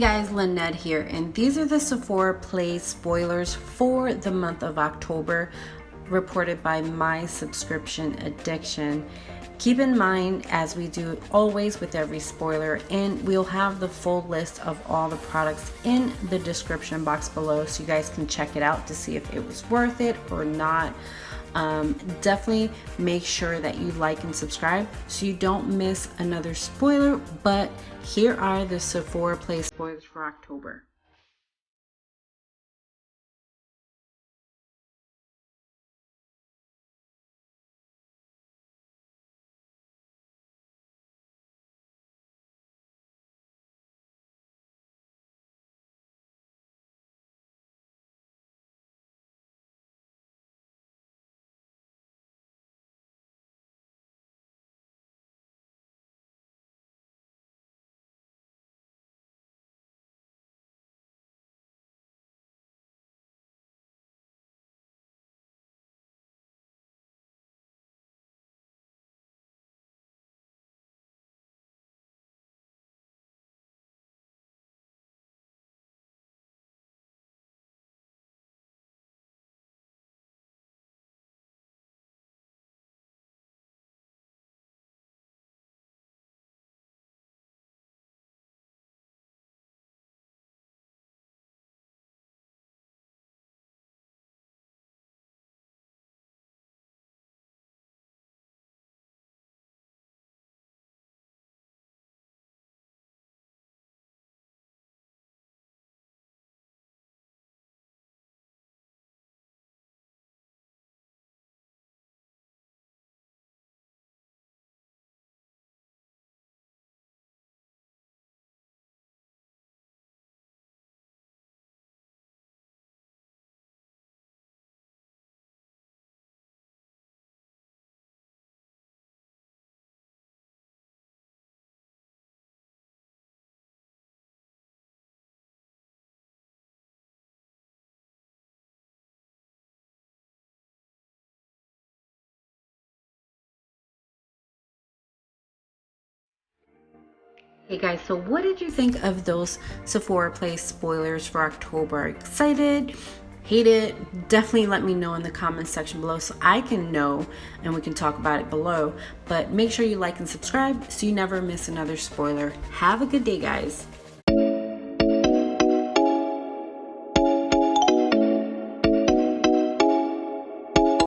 Hey guys, Lynette here, and these are the Sephora Play spoilers for the month of October, reported by My Subscription Addiction. Keep in mind, as we do always with every spoiler, and we'll have the full list of all the products in the description box below so you guys can check it out to see if it was worth it or not. Definitely make sure that you like and subscribe so you don't miss another spoiler. But here are the Sephora Play spoilers for October. Hey guys, so what did you think of those Sephora Play spoilers for October? Excited? Hate it? Definitely let me know in the comments section below so I can know and we can talk about it below. But make sure you like and subscribe so you never miss another spoiler. Have a good day, guys.